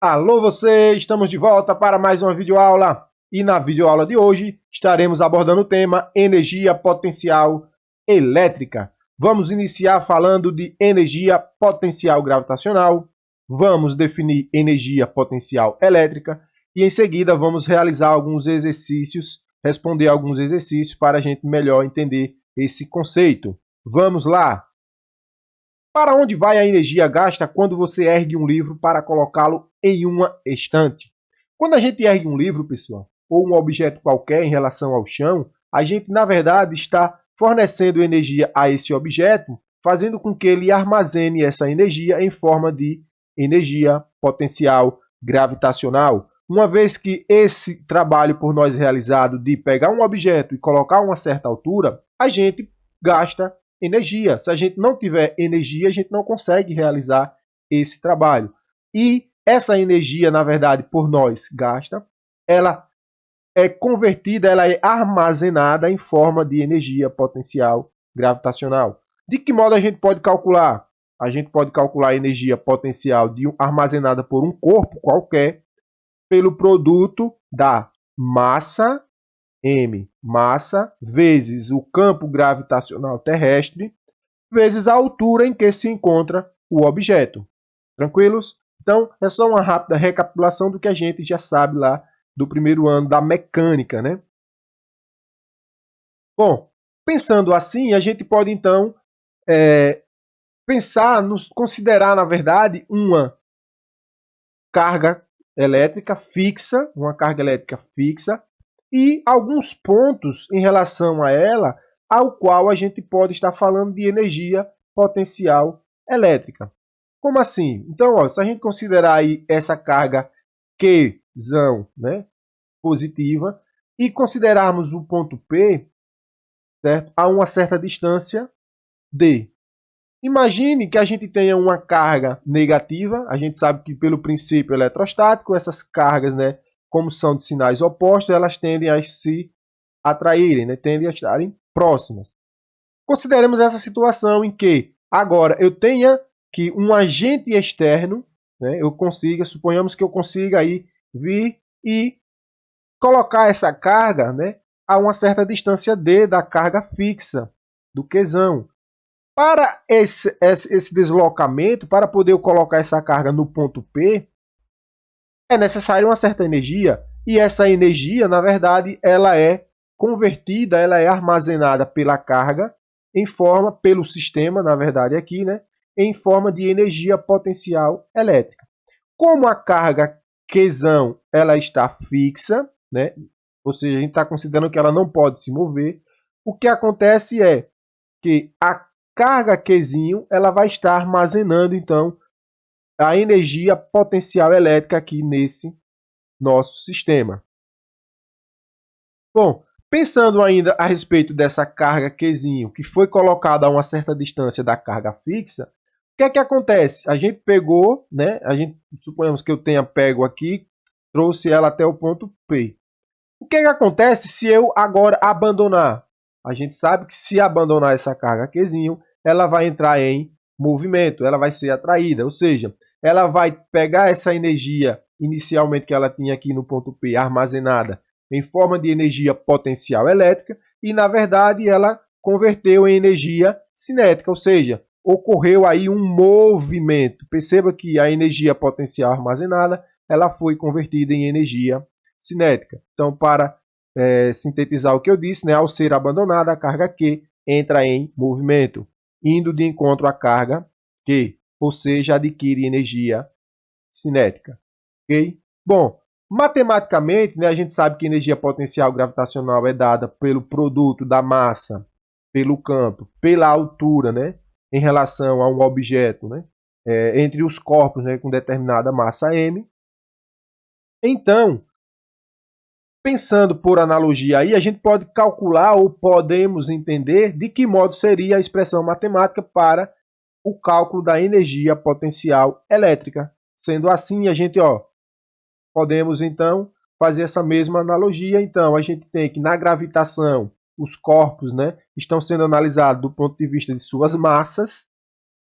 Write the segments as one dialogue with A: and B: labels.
A: Alô você, estamos de volta para mais uma videoaula e na videoaula de hoje estaremos abordando o tema energia potencial elétrica. Vamos iniciar falando de energia potencial gravitacional, vamos definir energia potencial elétrica e em seguida vamos realizar alguns exercícios, responder alguns exercícios para a gente melhor entender esse conceito. Vamos lá! Para onde vai a energia gasta quando você ergue um livro para colocá-lo em uma estante? Quando a gente ergue um livro, pessoal, ou um objeto qualquer em relação ao chão, a gente, na verdade, está fornecendo energia a esse objeto, fazendo com que ele armazene essa energia em forma de energia potencial gravitacional. Uma vez que esse trabalho por nós realizado de pegar um objeto e colocar a uma certa altura, a gente gasta energia. Se a gente não tiver energia, a gente não consegue realizar esse trabalho. E essa energia, na verdade, por nós gasta, ela é convertida, ela é armazenada em forma de energia potencial gravitacional. De que modo a gente pode calcular? A gente pode calcular a energia potencial armazenada por um corpo qualquer pelo produto da massa M, massa, vezes o campo gravitacional terrestre, vezes a altura em que se encontra o objeto. Tranquilos? Então, é só uma rápida recapitulação do que a gente já sabe lá do primeiro ano da mecânica, né? Bom, pensando assim, a gente pode então considerar, na verdade, uma carga elétrica fixa, e alguns pontos em relação a ela, ao qual a gente pode estar falando de energia potencial elétrica. Como assim? Então, ó, se a gente considerar aí essa carga Qzão, né, positiva, e considerarmos o ponto P, certo, a uma certa distância D. Imagine que a gente tenha uma carga negativa, a gente sabe que pelo princípio eletrostático, essas cargas, né, como são de sinais opostos, elas tendem a se atraírem, né? Tendem a estarem próximas. Consideremos essa situação em que agora eu tenha que um agente externo, né, suponhamos que eu consiga aí vir e colocar essa carga, né, a uma certa distância D da carga fixa, do Qzão. Para esse deslocamento, para poder eu colocar essa carga no ponto P, é necessária uma certa energia, e essa energia, na verdade, ela é convertida, ela é armazenada pela carga pelo sistema, na verdade aqui, né, em forma de energia potencial elétrica. Como a carga Qzão, ela está fixa, né, ou seja, a gente está considerando que ela não pode se mover, o que acontece é que a carga Qzinho, ela vai estar armazenando, então, a energia potencial elétrica aqui nesse nosso sistema. Bom, pensando ainda a respeito dessa carga Qzinho, que foi colocada a uma certa distância da carga fixa, o que é que acontece? A gente pegou, né? Suponhamos que eu tenha pego aqui, trouxe ela até o ponto P. O que é que acontece se eu agora abandonar? A gente sabe que se abandonar essa carga Qzinho, ela vai entrar em movimento, ela vai ser atraída, ou seja, ela vai pegar essa energia inicialmente que ela tinha aqui no ponto P armazenada em forma de energia potencial elétrica e, na verdade, ela converteu em energia cinética, ou seja, ocorreu aí um movimento. Perceba que a energia potencial armazenada ela foi convertida em energia cinética. Então, para sintetizar o que eu disse, né, ao ser abandonada, a carga Q entra em movimento, indo de encontro à carga Q, ou seja, adquire energia cinética. Okay? Bom, matematicamente, né, a gente sabe que a energia potencial gravitacional é dada pelo produto da massa, pelo campo, pela altura, né, em relação a um objeto, né, entre os corpos, né, com determinada massa m. Então, pensando por analogia aí, a gente pode calcular ou podemos entender de que modo seria a expressão matemática para o cálculo da energia potencial elétrica. Sendo assim, a gente podemos então fazer essa mesma analogia. Então, a gente tem que na gravitação, os corpos, né, estão sendo analisados do ponto de vista de suas massas.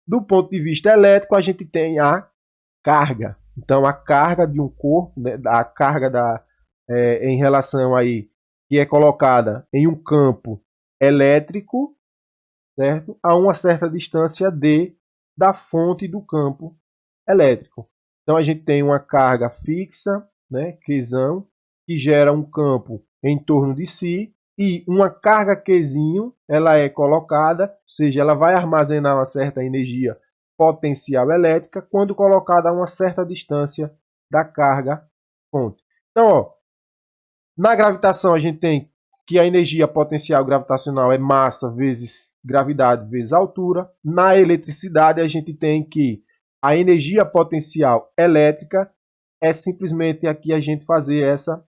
A: Do ponto de vista elétrico, a gente tem a carga. Então a carga de um corpo, né, a carga em relação aí que é colocada em um campo elétrico, certo? A uma certa distância d da fonte do campo elétrico. Então a gente tem uma carga fixa, né, Qzão, que gera um campo em torno de si, e uma carga Qzinho, ela é colocada, ou seja, ela vai armazenar uma certa energia potencial elétrica quando colocada a uma certa distância da carga fonte. Então, ó, na gravitação a gente tem que a energia potencial gravitacional é massa vezes gravidade vezes altura. Na eletricidade a gente tem que a energia potencial elétrica é simplesmente aqui a gente fazer essa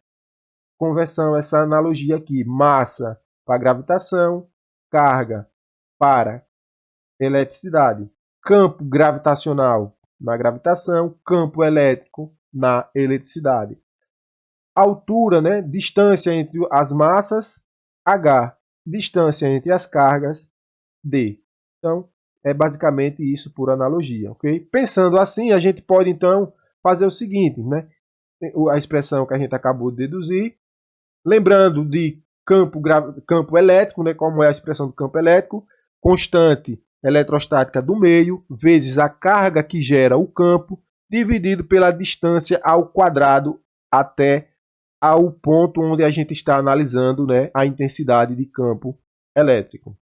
A: conversão, essa analogia aqui. Massa para gravitação, carga para eletricidade. Campo gravitacional na gravitação, campo elétrico na eletricidade. Altura, né? Distância entre as massas, H. Distância entre as cargas, D. Então, é basicamente isso por analogia, ok? Pensando assim, a gente pode, então, fazer o seguinte, né? A expressão que a gente acabou de deduzir. Lembrando de campo elétrico, né? Como é a expressão do campo elétrico. Constante eletrostática do meio, vezes a carga que gera o campo, dividido pela distância ao quadrado até ao ponto onde a gente está analisando, né, a intensidade de campo elétrico.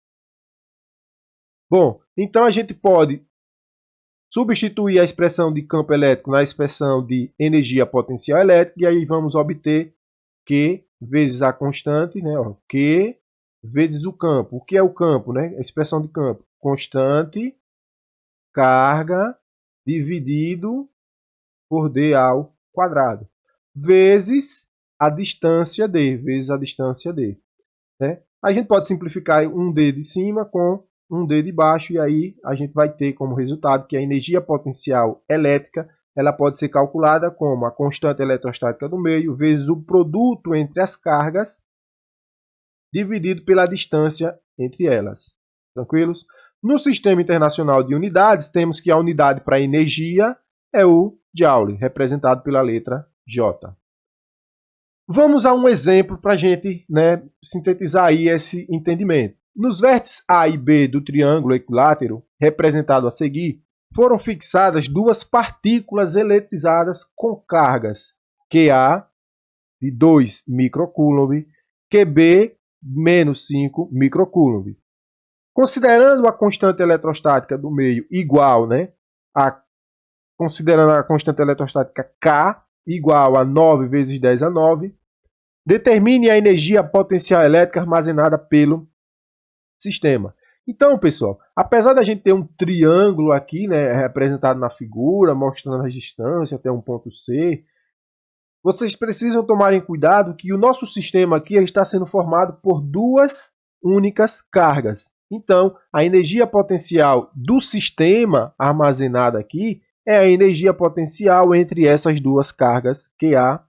A: Bom, então a gente pode substituir a expressão de campo elétrico na expressão de energia potencial elétrica, e aí vamos obter Q vezes a constante, né, ó, Q vezes o campo. O que é o campo, né? A expressão de campo. Constante, carga, dividido por D ao quadrado. Vezes a distância D, vezes a distância D. Né? A gente pode simplificar um D de cima com um D de baixo, e aí a gente vai ter como resultado que a energia potencial elétrica ela pode ser calculada como a constante eletrostática do meio vezes o produto entre as cargas dividido pela distância entre elas. Tranquilos? No Sistema Internacional de Unidades, temos que a unidade para energia é o Joule, representado pela letra J. Vamos a um exemplo para a gente, né, sintetizar aí esse entendimento. Nos vértices A e B do triângulo equilátero, representado a seguir, foram fixadas duas partículas eletrizadas com cargas QA de 2 microcoulomb, QB menos 5 microcoulomb. Considerando a constante eletrostática do meio igual, né, considerando a constante eletrostática K igual a 9 vezes 10 a 9, determine a energia potencial elétrica armazenada pelo sistema. Então, pessoal, apesar da gente ter um triângulo aqui, né, representado na figura, mostrando as distâncias até um ponto C, vocês precisam tomarem cuidado que o nosso sistema aqui ele está sendo formado por duas únicas cargas. Então, a energia potencial do sistema armazenada aqui é a energia potencial entre essas duas cargas, QA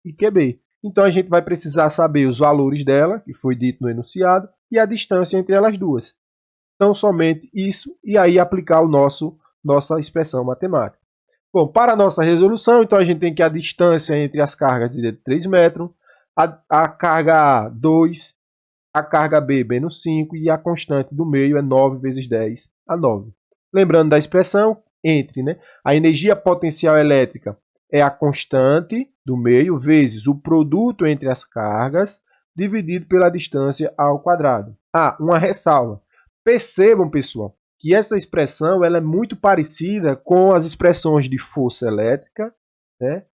A: e QB. Então, a gente vai precisar saber os valores dela, que foi dito no enunciado, e a distância entre elas duas. Então, somente isso, e aí aplicar nossa expressão matemática. Bom, para a nossa resolução, então a gente tem que a distância entre as cargas é de 3 metros, a carga A, 2, a carga B, menos 5, e a constante do meio é 9 vezes 10 a 9. Lembrando da expressão entre, né? A energia potencial elétrica é a constante do meio vezes o produto entre as cargas dividido pela distância ao quadrado. Ah, uma ressalva. Percebam, pessoal, que essa expressão ela é muito parecida com as expressões de força elétrica, né?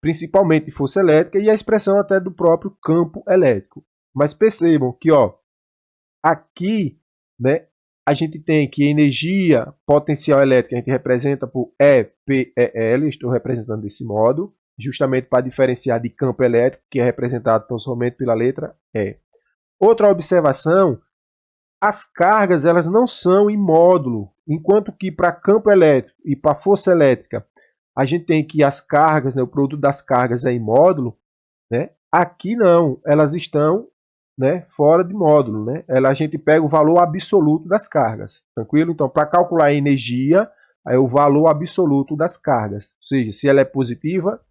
A: Principalmente de força elétrica, e a expressão até do próprio campo elétrico. Mas percebam que ó, aqui, né, a gente tem que energia potencial elétrica a gente representa por EPEL, estou representando desse modo, justamente para diferenciar de campo elétrico, que é representado tão somente pela letra E. Outra observação, as cargas elas não são em módulo, enquanto que para campo elétrico e para força elétrica, a gente tem que as cargas, né, o produto das cargas é em módulo, né? Aqui não, elas estão, né, fora de módulo, né? A gente pega o valor absoluto das cargas, tranquilo? Então, para calcular a energia é o valor absoluto das cargas. Ou seja, se ela é positiva,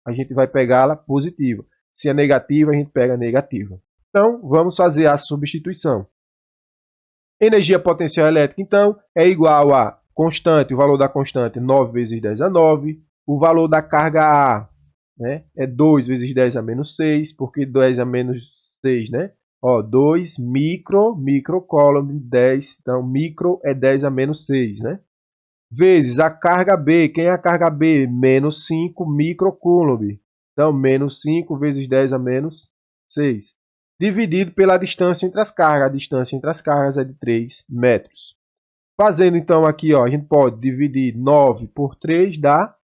A: a gente vai pegá-la positiva. Se é negativa, a gente pega negativa. Então, vamos fazer a substituição. Energia potencial elétrica, então, é igual a constante, o valor da constante 9 vezes 10 a 9. O valor da carga A, né, é 2 vezes 10 a menos 6, porque 10 a menos 6, né? Ó, 2 microcoulomb, 10, então micro é 10 a menos 6, né? Vezes a carga B, quem é a carga B? Menos 5 microcoulomb. Então, menos 5 vezes 10 a menos 6. Dividido pela distância entre as cargas. A distância entre as cargas é de 3 metros. Fazendo então aqui, ó, a gente pode dividir 9 por 3, dá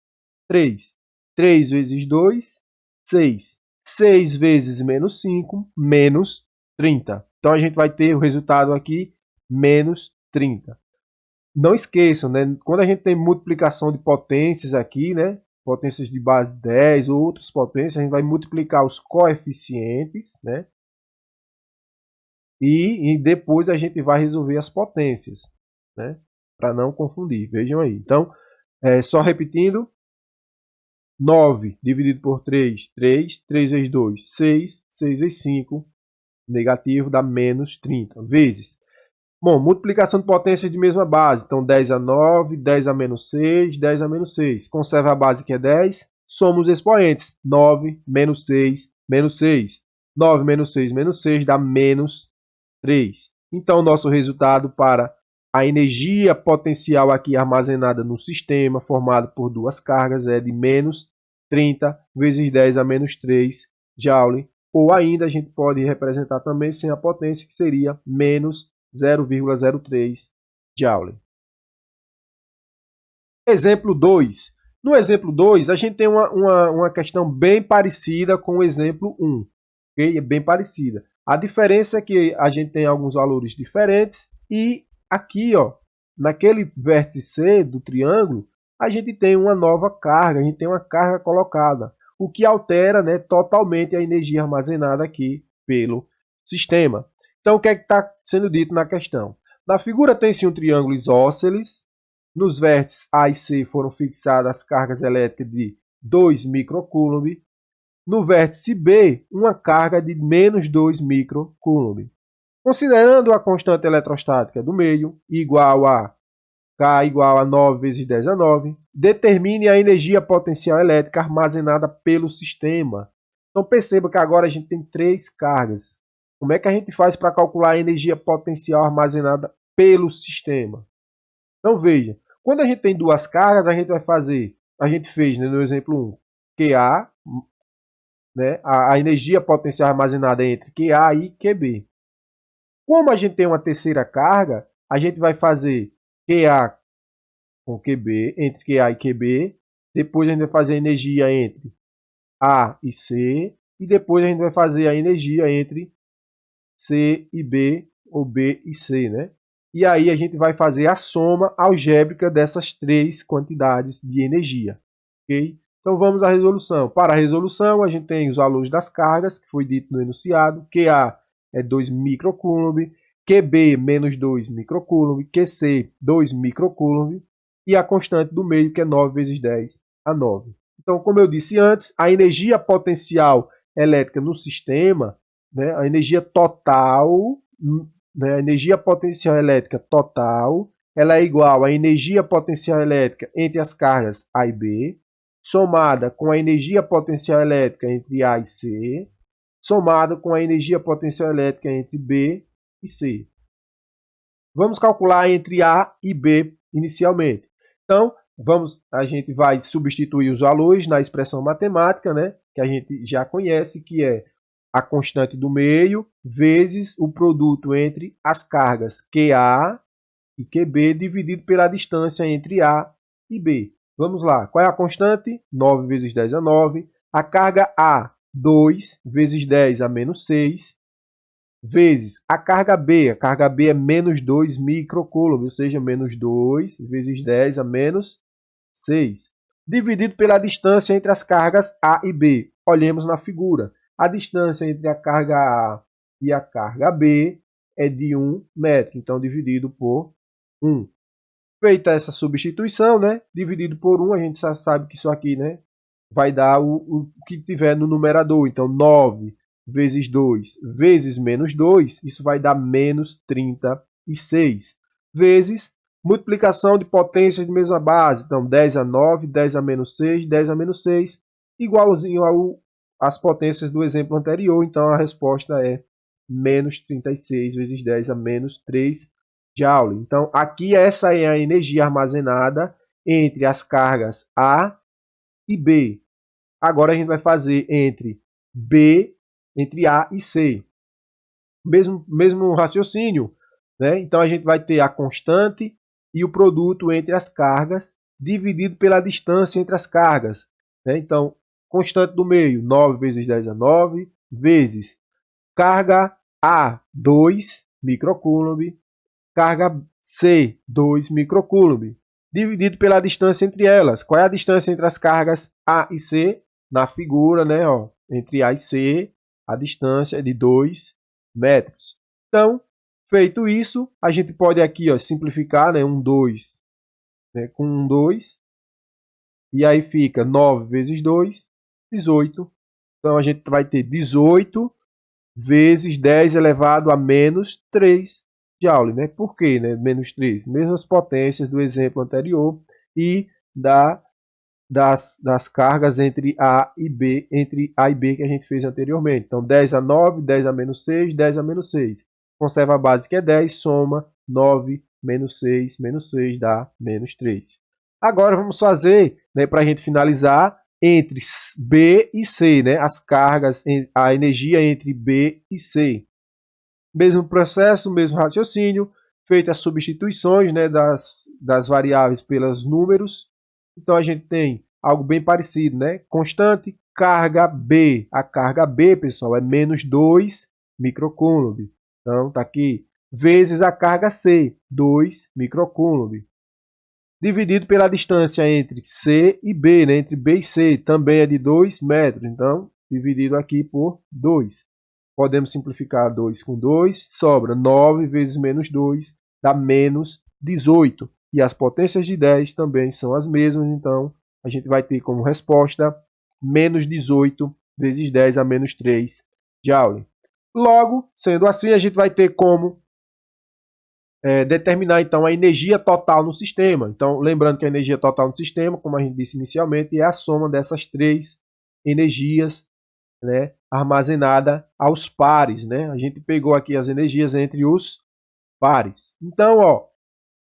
A: 3. 3 vezes 2, 6. 6 vezes menos 5, menos 30. Então a gente vai ter o resultado aqui, menos 30. Não esqueçam, né? Quando a gente tem multiplicação de potências aqui, né? Potências de base 10 ou outras potências, a gente vai multiplicar os coeficientes, né? E depois a gente vai resolver as potências, né? Para não confundir, vejam aí. Então, só repetindo, 9 dividido por 3, 3. 3 vezes 2, 6. 6 vezes 5, negativo, dá menos 30. Vezes. Bom, multiplicação de potências de mesma base. Então, 10 a 9, 10 a menos 6, 10 a menos 6. Conserva a base que é 10. Soma os expoentes. 9 menos 6, menos 6. 9 menos 6 dá menos 3. Então, nosso resultado para a energia potencial aqui armazenada no sistema, formado por duas cargas, é de menos 30 vezes 10 a menos 3 Joule. Ou ainda a gente pode representar também sem a potência, que seria menos 0,03 Joule. Exemplo 2. No exemplo 2, a gente tem uma questão bem parecida com o exemplo 1. Okay? É bem parecida. A diferença é que a gente tem alguns valores diferentes e aqui, ó, naquele vértice C do triângulo, a gente tem uma nova carga, a gente tem uma carga colocada, o que altera, né, totalmente a energia armazenada aqui pelo sistema. Então, o que é que está sendo dito na questão? Na figura tem-se um triângulo isósceles. Nos vértices A e C foram fixadas as cargas elétricas de 2 microcoulomb. No vértice B, uma carga de menos 2 microcoulomb. Considerando a constante eletrostática do meio, igual a K igual a 9 vezes 10 a 9, determine a energia potencial elétrica armazenada pelo sistema. Então perceba que agora a gente tem 3 cargas. Como é que a gente faz para calcular a energia potencial armazenada pelo sistema? Então veja, quando a gente tem duas cargas, a gente vai fazer, a gente fez, né, no exemplo 1, QA, né, a energia potencial armazenada entre QA e QB. Como a gente tem uma terceira carga, a gente vai fazer QA com QB, entre QA e QB, depois a gente vai fazer a energia entre A e C, e depois a gente vai fazer a energia entre C e B, ou B e C, né? E aí a gente vai fazer a soma algébrica dessas três quantidades de energia, ok? Então vamos à resolução. Para a resolução, a gente tem os valores das cargas, que foi dito no enunciado. QA é 2 microcoulomb, QB menos 2 microcoulomb, QC 2 microcoulomb, e a constante do meio, que é 9 vezes 10 a 9. Então, como eu disse antes, a energia potencial elétrica no sistema, né, a energia total, né, a energia potencial elétrica total, ela é igual à energia potencial elétrica entre as cargas A e B, somada com a energia potencial elétrica entre A e C, somada com a energia potencial elétrica entre B e C. Vamos calcular entre A e B inicialmente. Então, a gente vai substituir os valores na expressão matemática, né, que a gente já conhece, que é a constante do meio vezes o produto entre as cargas QA e QB dividido pela distância entre A e B. Vamos lá, qual é a constante? 9 vezes 10 a 9. A carga A, 2 vezes 10 a menos 6, vezes a carga B é menos 2 microcoulomb, ou seja, menos 2 vezes 10 a menos 6, dividido pela distância entre as cargas A e B. Olhemos na figura. A distância entre a carga A e a carga B é de 1 metro, então dividido por 1. Feita essa substituição, né, dividido por 1, a gente já sabe que isso aqui, né, vai dar o que tiver no numerador. Então, 9 vezes 2 vezes menos 2, isso vai dar menos 36. Vezes multiplicação de potências de mesma base. Então, 10 a 9, 10 a menos 6, 10 a menos 6, igualzinho às potências do exemplo anterior. Então, a resposta é menos 36 vezes 10 a menos 3 Joule. Então, aqui essa é a energia armazenada entre as cargas A e B. Agora a gente vai fazer entre A e C. Mesmo raciocínio, né? Então a gente vai ter a constante e o produto entre as cargas dividido pela distância entre as cargas, né? Então, constante do meio, 9 vezes 10 a 9, vezes carga A, 2 microcoulomb, carga C, 2 microcoulomb, dividido pela distância entre elas. Qual é a distância entre as cargas A e C? Na figura, né, ó, entre A e C, a distância é de 2 metros. Então, feito isso, a gente pode aqui, ó, simplificar, né, 2, né, com 2, e aí fica 9 vezes 2, 18. Então, a gente vai ter 18 vezes 10 elevado a menos 3 Joule, né? Por quê, né? Menos 3. Mesmas potências do exemplo anterior e das cargas entre A e B que a gente fez anteriormente. Então, 10 a 9, 10 a menos 6, 10 a menos 6. Conserva a base que é 10, soma 9 menos 6 dá menos 3. Agora vamos fazer, né, para a gente finalizar, entre B e C, né, as cargas, a energia entre B e C. Mesmo processo, mesmo raciocínio, feitas as substituições, né, das variáveis pelos números. Então a gente tem algo bem parecido, né? Constante, carga B. A carga B, pessoal, é menos 2 microcoulomb. Então tá aqui. Vezes a carga C, 2 microcoulomb. Dividido pela distância entre C e B, né? Entre B e C, também é de 2 metros. Então, dividido aqui por 2. Podemos simplificar 2 com 2, sobra 9 vezes menos 2, dá menos 18. E as potências de 10 também são as mesmas, então a gente vai ter como resposta menos 18 vezes 10 a menos 3 Joule. Logo, sendo assim, a gente vai ter como determinar então a energia total no sistema. Então, lembrando que a energia total no sistema, como a gente disse inicialmente, é a soma dessas três energias, né, armazenada aos pares, né? A gente pegou aqui as energias entre os pares. Então, ó,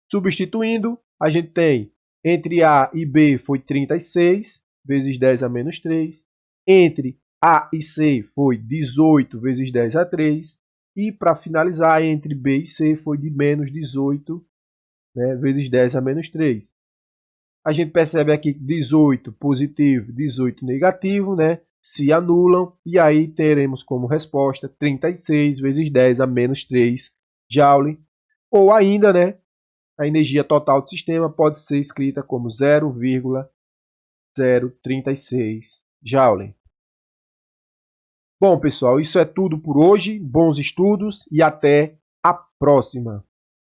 A: substituindo, a gente tem entre A e B foi 36 vezes 10 a menos 3. Entre A e C foi 18 vezes 10 a 3. E para finalizar, entre B e C foi de menos 18, né, vezes 10 a menos 3. A gente percebe aqui 18 positivo, 18 negativo, né? Se anulam, e aí teremos como resposta 36 vezes 10 a menos 3 Joule. Ou ainda, né, a energia total do sistema pode ser escrita como 0,036 Joule. Bom, pessoal, isso é tudo por hoje. Bons estudos e até a próxima.